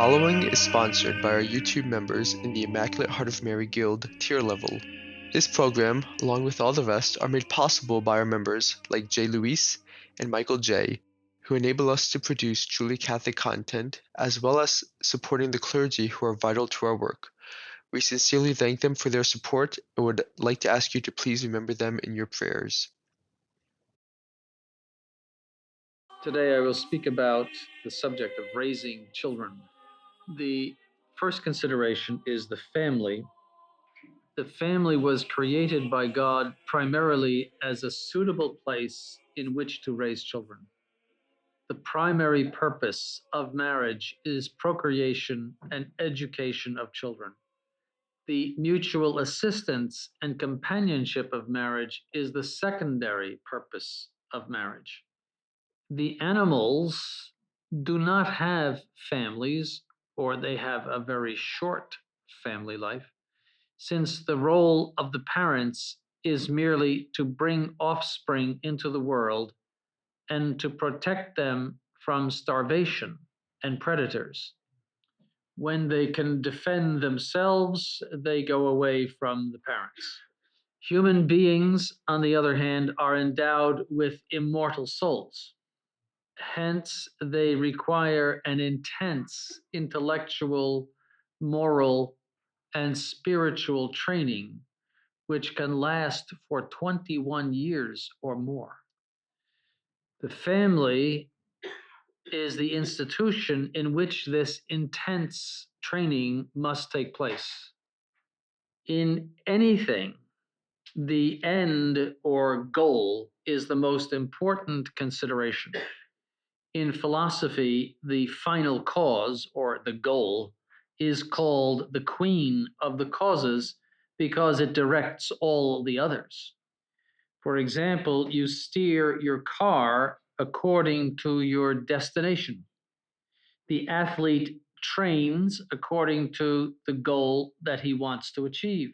following is sponsored by our YouTube members in the Immaculate Heart of Mary Guild tier level. This program, along with all the rest, are made possible by our members like J. Luis and Michael J., who enable us to produce truly Catholic content, as well as supporting the clergy who are vital to our work. We sincerely thank them for their support and would like to ask you to please remember them in your prayers. Today I will speak about the subject of raising children. The first consideration is the family. The family was created by God primarily as a suitable place in which to raise children. The primary purpose of marriage is procreation and education of children. The mutual assistance and companionship of marriage is the secondary purpose of marriage. The animals do not have families, or they have a very short family life, since the role of the parents is merely to bring offspring into the world and to protect them from starvation and predators. When they can defend themselves, they go away from the parents. Human beings, on the other hand, are endowed with immortal souls. Hence, they require an intense intellectual, moral, and spiritual training, which can last for 21 years or more. The family is the institution in which this intense training must take place. In anything, the end or goal is the most important consideration. In philosophy, the final cause, or the goal, is called the queen of the causes because it directs all the others. For example, you steer your car according to your destination. The athlete trains according to the goal that he wants to achieve.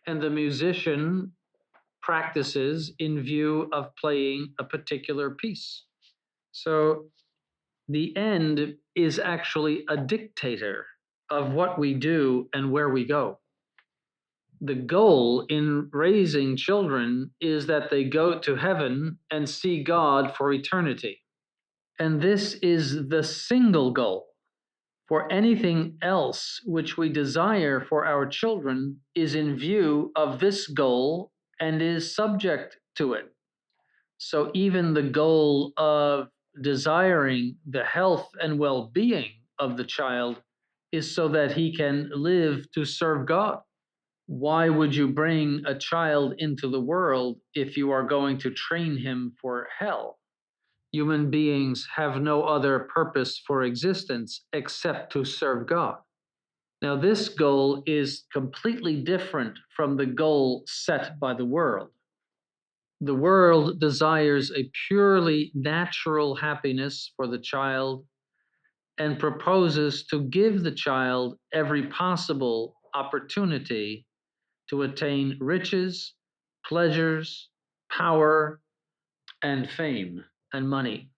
And the musician practices in view of playing a particular piece. So the end is actually a dictator of what we do and where we go. The goal in raising children is that they go to heaven and see God for eternity. And this is the single goal. For anything else which we desire for our children is in view of this goal and is subject to it. So even the goal of desiring the health and well-being of the child is so that he can live to serve God. Why would you bring a child into the world if you are going to train him for hell? Human beings have no other purpose for existence except to serve God. Now, this goal is completely different from the goal set by the world. The world desires a purely natural happiness for the child and proposes to give the child every possible opportunity to attain riches, pleasures, power, and fame and money.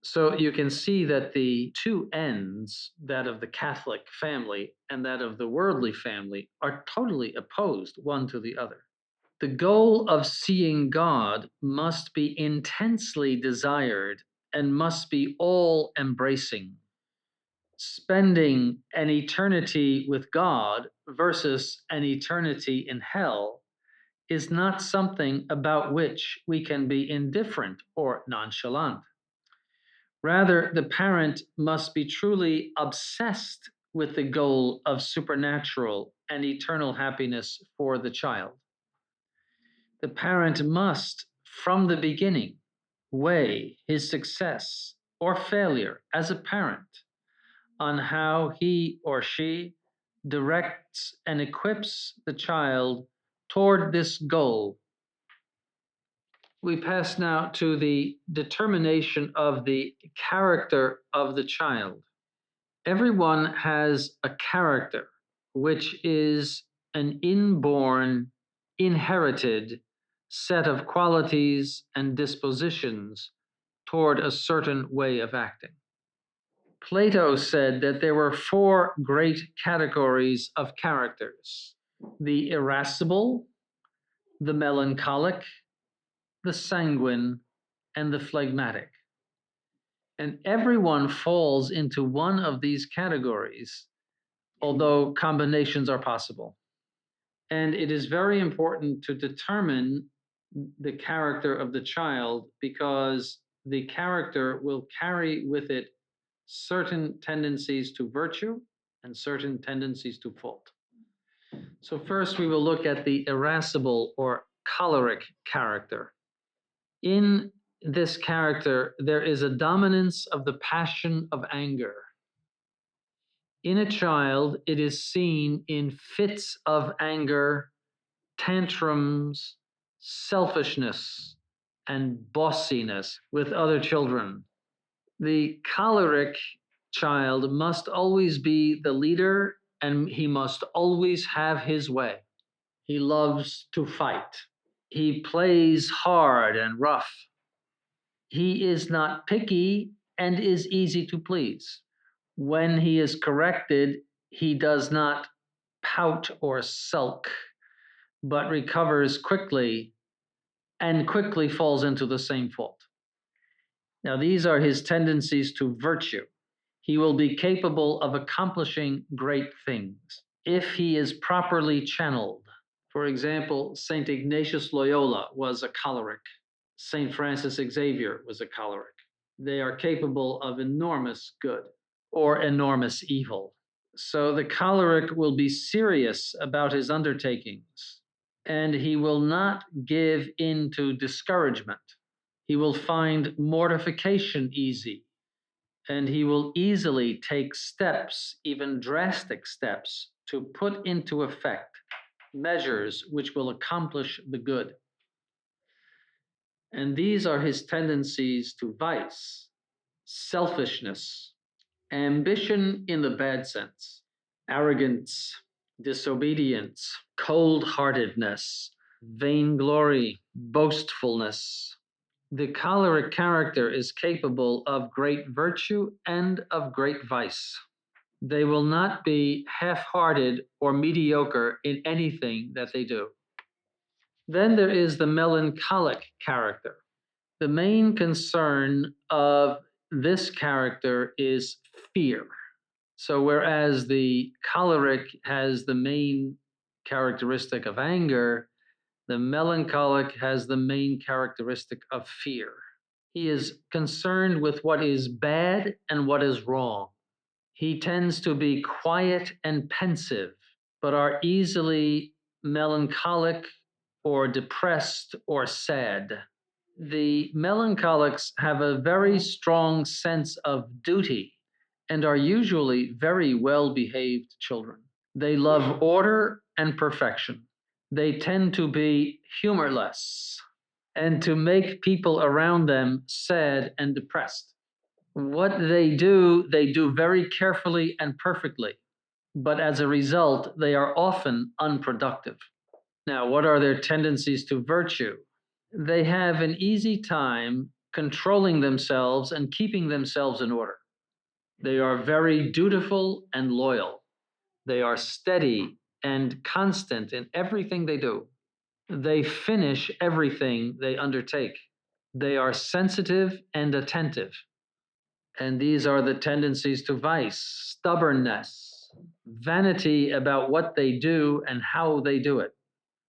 So you can see that the two ends, that of the Catholic family and that of the worldly family, are totally opposed one to the other. The goal of seeing God must be intensely desired and must be all embracing. Spending an eternity with God versus an eternity in hell is not something about which we can be indifferent or nonchalant. Rather, the parent must be truly obsessed with the goal of supernatural and eternal happiness for the child. The parent must, from the beginning, weigh his success or failure as a parent on how he or she directs and equips the child toward this goal. We pass now to the determination of the character of the child. Everyone has a character, which is an inborn, inherited set of qualities and dispositions toward a certain way of acting. Plato said that there were four great categories of characters: the irascible, the melancholic, the sanguine, and the phlegmatic. And everyone falls into one of these categories, although combinations are possible. And it is very important to determine the character of the child, because the character will carry with it certain tendencies to virtue and certain tendencies to fault. So first we will look at the irascible or choleric character. In this character, there is a dominance of the passion of anger. In a child, it is seen in fits of anger, tantrums, selfishness, and bossiness with other children. The choleric child must always be the leader, and he must always have his way. He loves to fight. He plays hard and rough. He is not picky and is easy to please. When he is corrected, he does not pout or sulk, but recovers quickly and quickly falls into the same fault. Now, these are his tendencies to virtue. He will be capable of accomplishing great things if he is properly channeled. For example, St. Ignatius Loyola was a choleric. St. Francis Xavier was a choleric. They are capable of enormous good or enormous evil. So the choleric will be serious about his undertakings, and he will not give in to discouragement. He will find mortification easy, and he will easily take steps, even drastic steps, to put into effect measures which will accomplish the good. And these are his tendencies to vice: selfishness, ambition in the bad sense, arrogance, disobedience, cold heartedness, vainglory, boastfulness. The choleric character is capable of great virtue and of great vice. They will not be half hearted or mediocre in anything that they do. Then there is the melancholic character. The main concern of this character is fear. So, whereas the choleric has the main characteristic of anger, the melancholic has the main characteristic of fear. He is concerned with what is bad and what is wrong. He tends to be quiet and pensive, but are easily melancholic or depressed or sad. The melancholics have a very strong sense of duty and are usually very well behaved children. They love order and perfection. They tend to be humorless and to make people around them sad and depressed. What they do very carefully and perfectly, but as a result, they are often unproductive. Now, what are their tendencies to virtue? They have an easy time controlling themselves and keeping themselves in order. They are very dutiful and loyal. They are steady and constant in everything they do. They finish everything they undertake. They are sensitive and attentive. And these are the tendencies to vice: stubbornness, vanity about what they do and how they do it.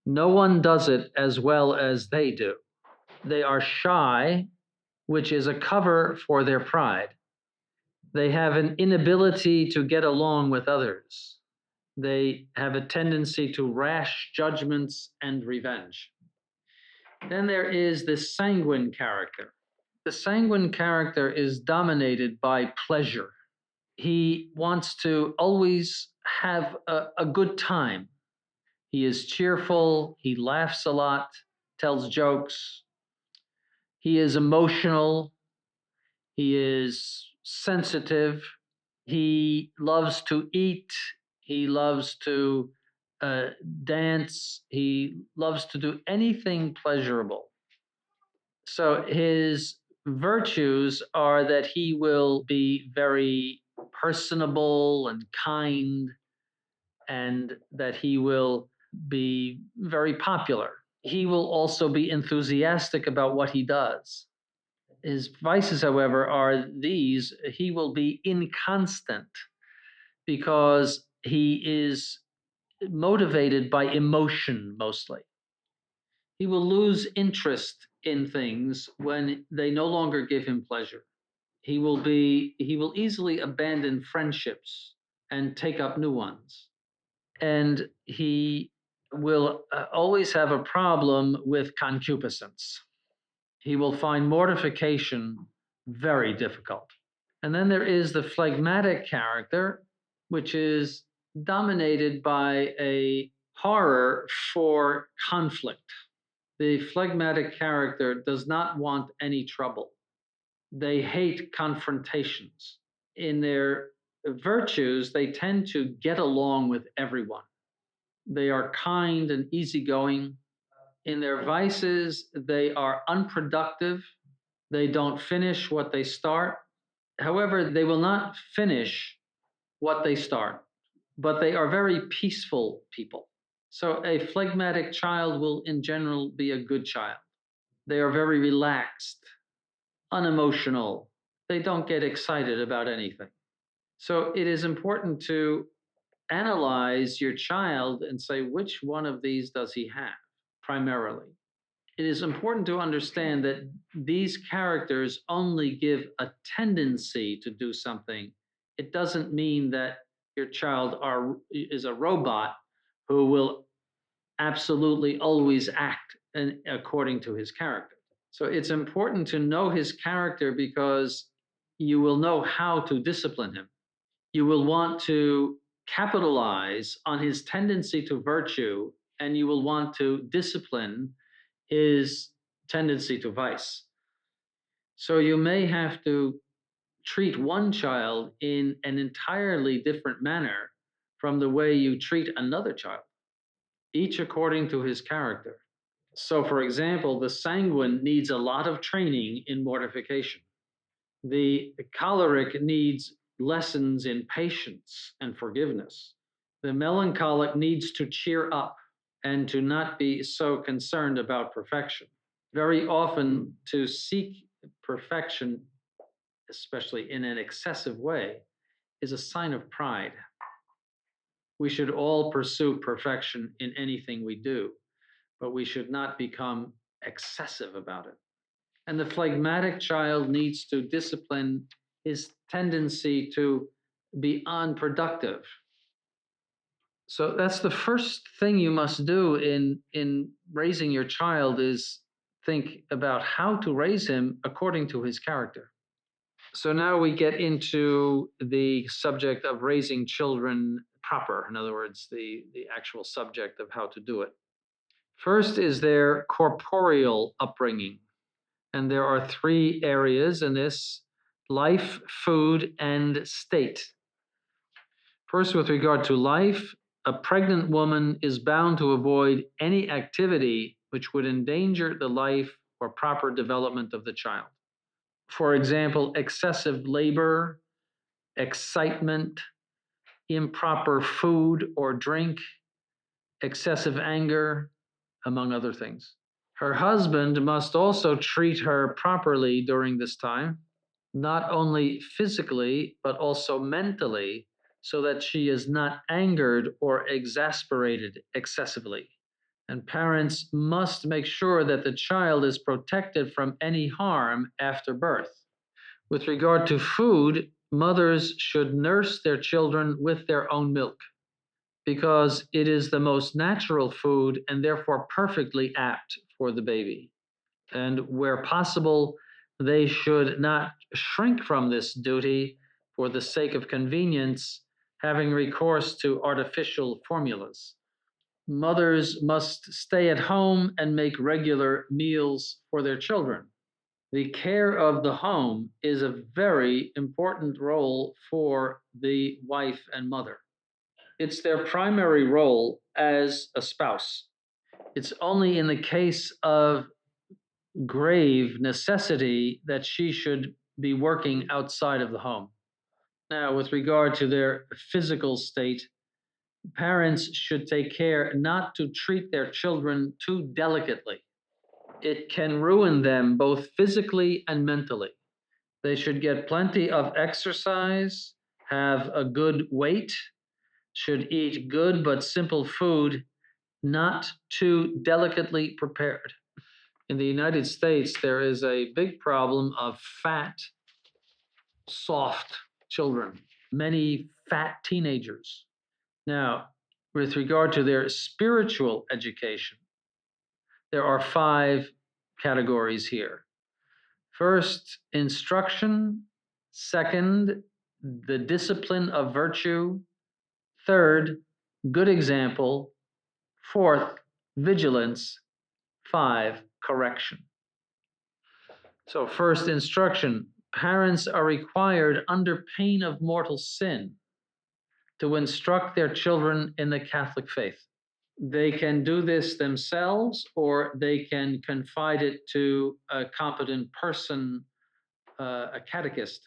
No one does it as well as they do. They are shy, which is a cover for their pride. They have an inability to get along with others. They have a tendency to rash judgments and revenge. Then there is the sanguine character. The sanguine character is dominated by pleasure. He wants to always have a good time. He is cheerful, he laughs a lot, tells jokes. He is emotional, he is sensitive, he loves to eat, he loves to dance, he loves to do anything pleasurable. So his virtues are that he will be very personable and kind, and that he will be very popular. He will also be enthusiastic about what he does. His vices, however, are these: he will be inconstant because he is motivated by emotion mostly. He will lose interest in things when they no longer give him pleasure. He will easily abandon friendships and take up new ones. And he will always have a problem with concupiscence. He will find mortification very difficult. And then there is the phlegmatic character, which is dominated by a horror for conflict. The phlegmatic character does not want any trouble. They hate confrontations. In their virtues, they tend to get along with everyone. They are kind and easygoing. In their vices, they are unproductive. They don't finish what they start. However, they will not finish what they start, but they are very peaceful people. So a phlegmatic child will, in general, be a good child. They are very relaxed, unemotional. They don't get excited about anything. So it is important to analyze your child and say, which one of these does he have primarily? It is important to understand that these characters only give a tendency to do something. It doesn't mean that your child is a robot who will absolutely always act according to his character. So it's important to know his character because you will know how to discipline him. You will want to capitalize on his tendency to virtue, and you will want to discipline his tendency to vice. So you may have to treat one child in an entirely different manner from the way you treat another child, each according to his character. So, for example, the sanguine needs a lot of training in mortification. The choleric needs lessons in patience and forgiveness. The melancholic needs to cheer up and to not be so concerned about perfection. Very often, to seek perfection, especially in an excessive way, is a sign of pride. We should all pursue perfection in anything we do, but we should not become excessive about it. And the phlegmatic child needs to discipline his tendency to be unproductive. So that's the first thing you must do in raising your child is think about how to raise him according to his character. So now we get into the subject of raising children proper. In other words, the actual subject of how to do it. First is their corporeal upbringing. And there are three areas in this: life, food, and state. First, with regard to life, a pregnant woman is bound to avoid any activity which would endanger the life or proper development of the child. For example, excessive labor, excitement, improper food or drink, excessive anger, among other things. Her husband must also treat her properly during this time, not only physically, but also mentally, so that she is not angered or exasperated excessively. And parents must make sure that the child is protected from any harm after birth. With regard to food, mothers should nurse their children with their own milk because it is the most natural food and therefore perfectly apt for the baby. And where possible, they should not shrink from this duty for the sake of convenience, having recourse to artificial formulas. Mothers must stay at home and make regular meals for their children. The care of the home is a very important role for the wife and mother. It's their primary role as a spouse. It's only in the case of grave necessity that she should be working outside of the home. Now, with regard to their physical state, parents should take care not to treat their children too delicately. It can ruin them both physically and mentally. They should get plenty of exercise, have a good weight, should eat good but simple food, not too delicately prepared. In the United States, there is a big problem of fat, soft children, many fat teenagers. Now, with regard to their spiritual education, there are 5 categories here. First, instruction. Second, the discipline of virtue. Third, good example. Fourth, vigilance. 5, correction. So, first, instruction. Parents are required under pain of mortal sin to instruct their children in the Catholic faith. They can do this themselves, or they can confide it to a competent person, a catechist.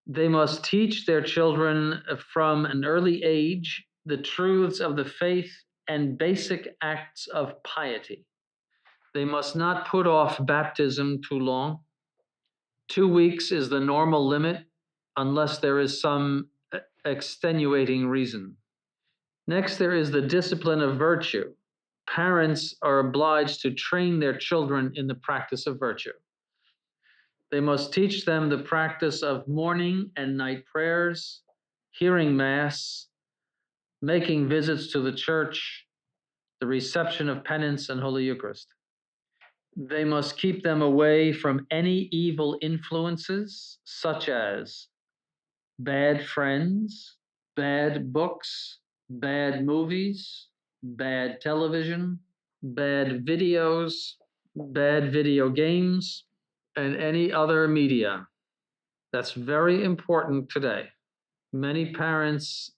They must teach their children from an early age the truths of the faith and basic acts of piety. They must not put off baptism too long. 2 weeks is the normal limit unless there is some extenuating reason. Next, there is the discipline of virtue. Parents are obliged to train their children in the practice of virtue. They must teach them the practice of morning and night prayers, hearing Mass, making visits to the church, the reception of penance and Holy Eucharist. They must keep them away from any evil influences, such as bad friends, bad books, bad movies, bad television, bad videos, bad video games, and any other media. That's very important today. Many parents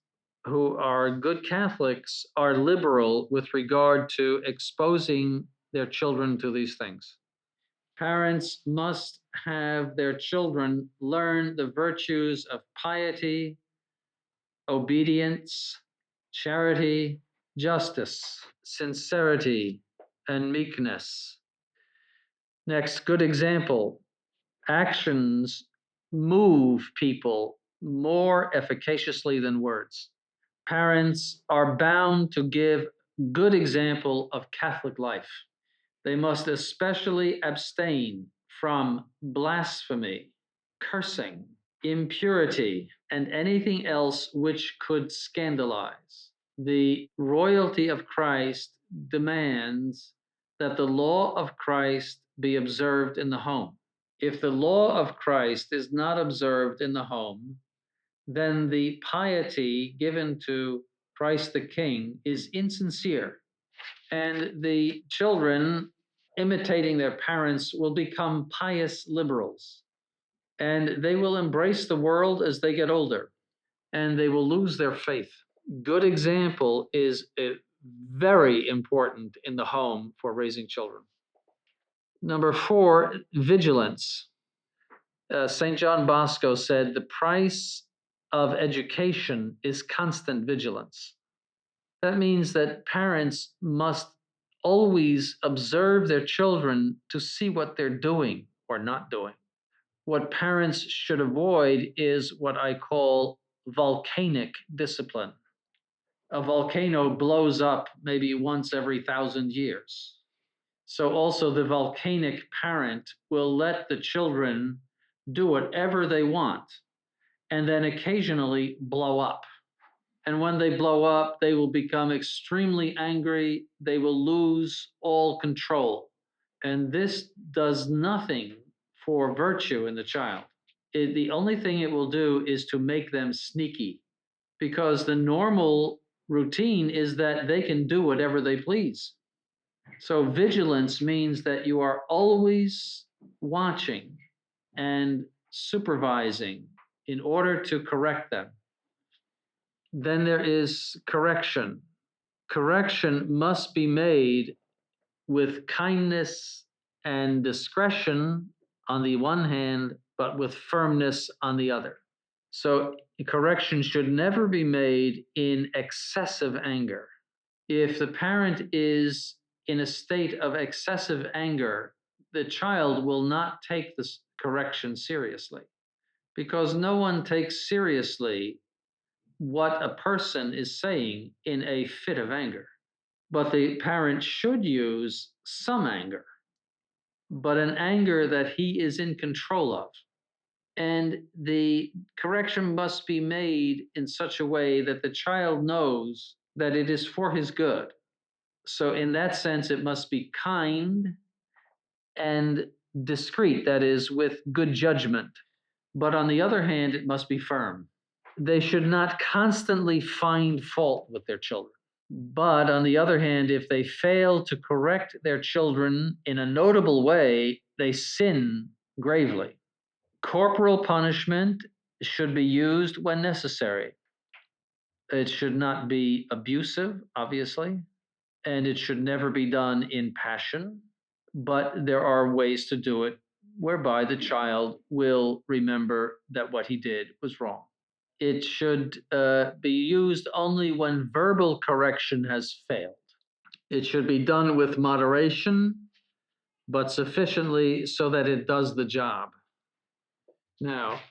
who are good Catholics are liberal with regard to exposing their children to these things. Parents must have their children learn the virtues of piety, obedience, charity, justice, sincerity, and meekness. Next, good example. Actions move people more efficaciously than words. Parents are bound to give good example of Catholic life. They must especially abstain from blasphemy, cursing, impurity, and anything else which could scandalize. The royalty of Christ demands that the law of Christ be observed in the home. If the law of Christ is not observed in the home, then the piety given to Christ the King is insincere, and the children, imitating their parents, will become pious liberals, and they will embrace the world as they get older, and they will lose their faith. Good example is very important in the home for raising children. Number 4, vigilance. St. John Bosco said, the price of education is constant vigilance. That means that parents must always observe their children to see what they're doing or not doing. What parents should avoid is what I call volcanic discipline. A volcano blows up maybe once every 1,000 years. So also the volcanic parent will let the children do whatever they want and then occasionally blow up. And when they blow up, they will become extremely angry. They will lose all control. And this does nothing for virtue in the child. The only thing it will do is to make them sneaky, because the normal routine is that they can do whatever they please. So vigilance means that you are always watching and supervising in order to correct them. Then there is correction. Correction must be made with kindness and discretion on the one hand, but with firmness on the other. So correction should never be made in excessive anger. If the parent is in a state of excessive anger, the child will not take this correction seriously, because no one takes seriously what a person is saying in a fit of anger. But the parent should use some anger, but an anger that he is in control of. And the correction must be made in such a way that the child knows that it is for his good. So, in that sense, it must be kind and discreet, that is, with good judgment. But on the other hand, it must be firm. They should not constantly find fault with their children. But on the other hand, if they fail to correct their children in a notable way, they sin gravely. Corporal punishment should be used when necessary. It should not be abusive, obviously, and it should never be done in passion. But there are ways to do it whereby the child will remember that what he did was wrong. It should be used only when verbal correction has failed. It should be done with moderation, but sufficiently so that it does the job. Now,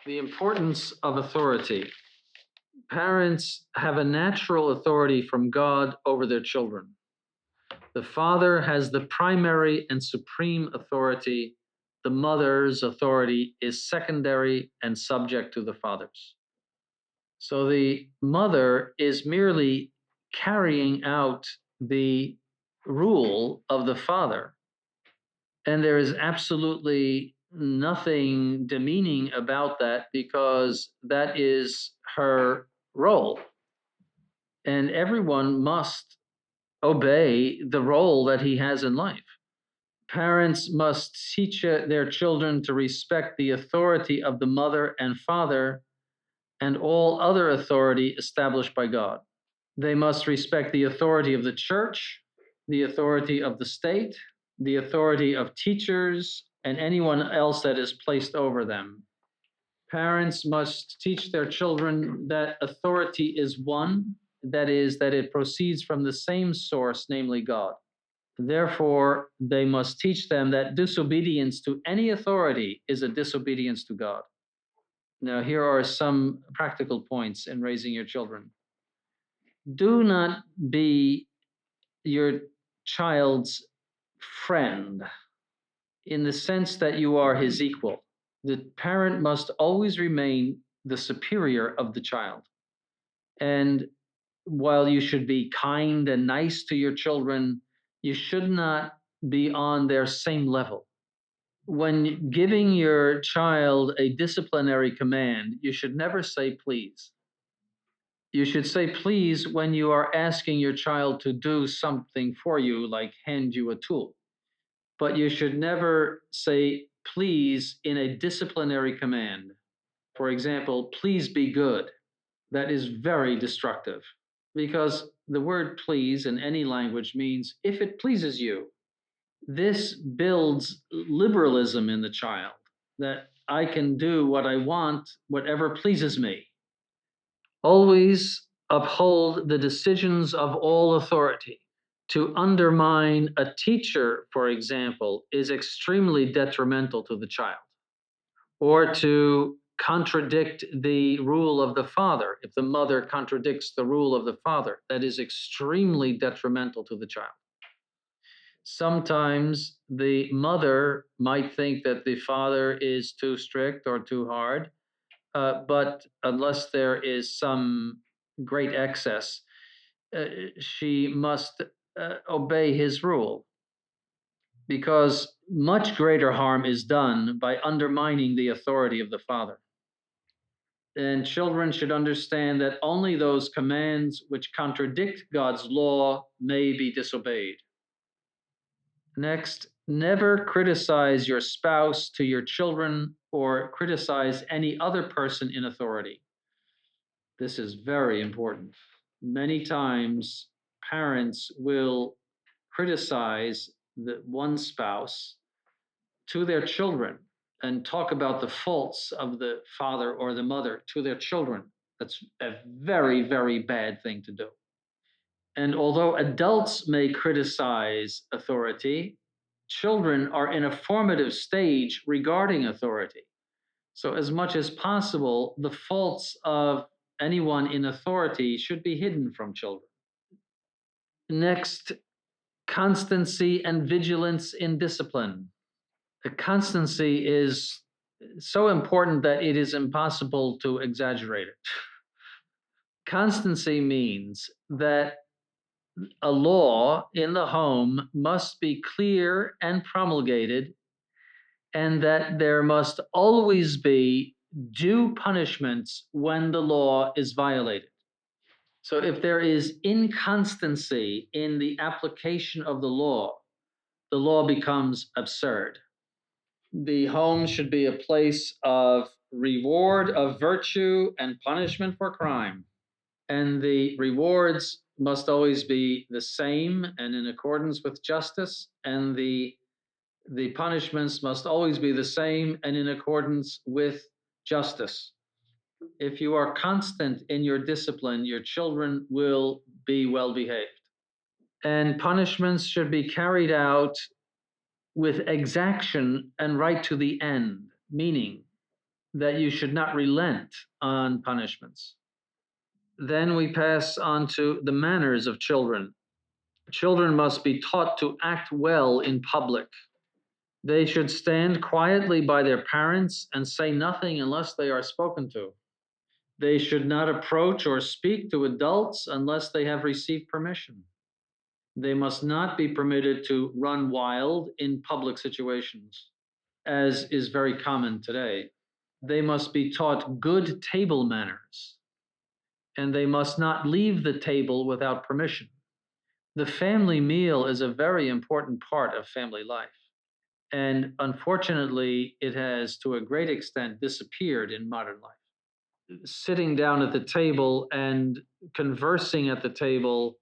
the importance of authority. Parents have a natural authority from God over their children. The father has the primary and supreme authority. The mother's authority is secondary and subject to the father's. So the mother is merely carrying out the rule of the father. And there is absolutely nothing demeaning about that, because that is her role. And everyone must obey the role that he has in life. Parents must teach their children to respect the authority of the mother and father and all other authority established by God. They must respect the authority of the church, the authority of the state, the authority of teachers, and anyone else that is placed over them. Parents must teach their children that authority is one, that is, that it proceeds from the same source, namely God. Therefore, they must teach them that disobedience to any authority is a disobedience to God. Now, here are some practical points in raising your children. Do not be your child's friend in the sense that you are his equal. The parent must always remain the superior of the child. And while you should be kind and nice to your children, you should not be on their same level. When giving your child a disciplinary command, you should never say please. You should say please when you are asking your child to do something for you, like hand you a tool. But you should never say please in a disciplinary command. For example, please be good. That is very destructive, because the word please in any language means if it pleases you. This builds liberalism in the child, that I can do what I want, whatever pleases me. Always uphold the decisions of all authority. To undermine a teacher, for example, is extremely detrimental to the child. Or to contradict the rule of the father, if the mother contradicts the rule of the father, that is extremely detrimental to the child. Sometimes the mother might think that the father is too strict or too hard, but unless there is some great excess, she must obey his rule, because much greater harm is done by undermining the authority of the father. And children should understand that only those commands which contradict God's law may be disobeyed. Next, never criticize your spouse to your children or criticize any other person in authority. This is very important. Many times, parents will criticize one spouse to their children, and talk about the faults of the father or the mother to their children. That's a very, very bad thing to do. And although adults may criticize authority, children are in a formative stage regarding authority. So, as much as possible, the faults of anyone in authority should be hidden from children. Next, constancy and vigilance in discipline. The constancy is so important that it is impossible to exaggerate it. Constancy means that a law in the home must be clear and promulgated, and that there must always be due punishments when the law is violated. So if there is inconstancy in the application of the law becomes absurd. The home should be a place of reward of virtue and punishment for crime. And the rewards must always be the same and in accordance with justice, and the punishments must always be the same and in accordance with justice. If you are constant in your discipline, your children will be well behaved. And punishments should be carried out with exaction and right to the end, meaning that you should not relent on punishments. Then we pass on to the manners of children. Children must be taught to act well in public. They should stand quietly by their parents and say nothing unless they are spoken to. They should not approach or speak to adults unless they have received permission. They must not be permitted to run wild in public situations, as is very common today. They must be taught good table manners, and they must not leave the table without permission. The family meal is a very important part of family life. And unfortunately, it has to a great extent disappeared in modern life. Sitting down at the table and conversing at the table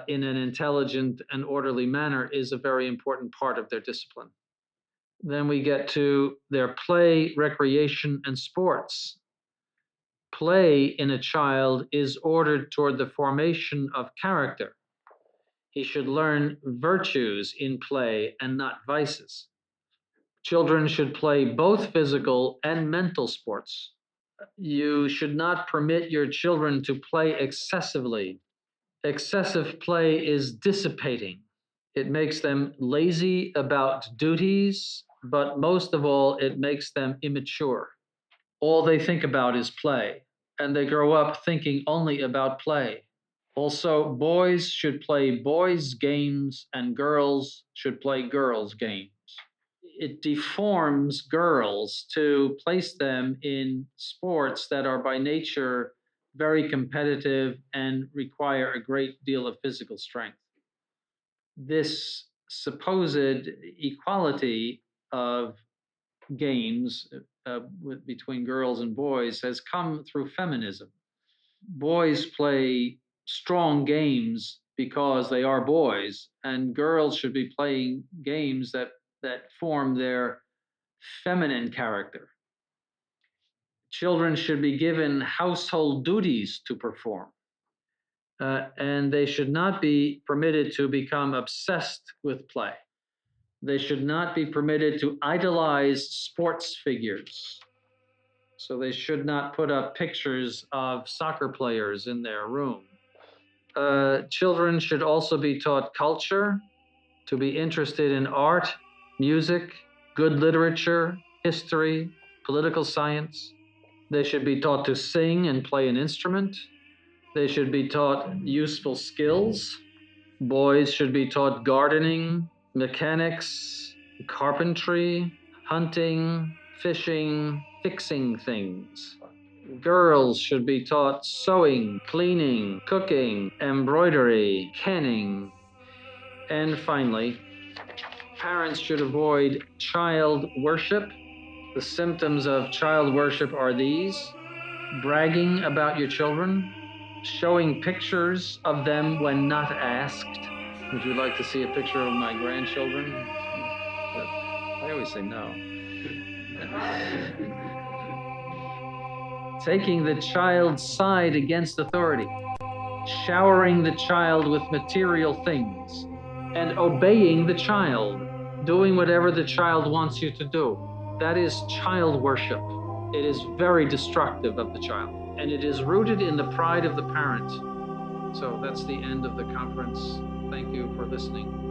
in an intelligent and orderly manner is a very important part of their discipline. Then we get to their play, recreation, and sports. Play in a child is ordered toward the formation of character. He should learn virtues in play and not vices. Children should play both physical and mental sports. You should not permit your children to play excessively. Excessive play is dissipating. It makes them lazy about duties, but most of all, it makes them immature. All they think about is play, and they grow up thinking only about play. Also, boys should play boys' games and girls should play girls' games. It deforms girls to place them in sports that are by nature very competitive and require a great deal of physical strength. This supposed equality of games between girls and boys has come through feminism. Boys play strong games because they are boys, and girls should be playing games that form their feminine character. Children should be given household duties to perform, and they should not be permitted to become obsessed with play. They should not be permitted to idolize sports figures. So they should not put up pictures of soccer players in their room. Children should also be taught culture, to be interested in art, music, good literature, history, political science. They should be taught to sing and play an instrument. They should be taught useful skills. Boys should be taught gardening, mechanics, carpentry, hunting, fishing, fixing things. Girls should be taught sewing, cleaning, cooking, embroidery, canning. And finally, parents should avoid child worship. The symptoms of child worship are these: bragging about your children, showing pictures of them when not asked. Would you like to see a picture of my grandchildren? I always say no. Taking the child's side against authority, showering the child with material things, and obeying the child, doing whatever the child wants you to do. That is child worship. It is very destructive of the child, and it is rooted in the pride of the parent. So that's the end of the conference. Thank you for listening.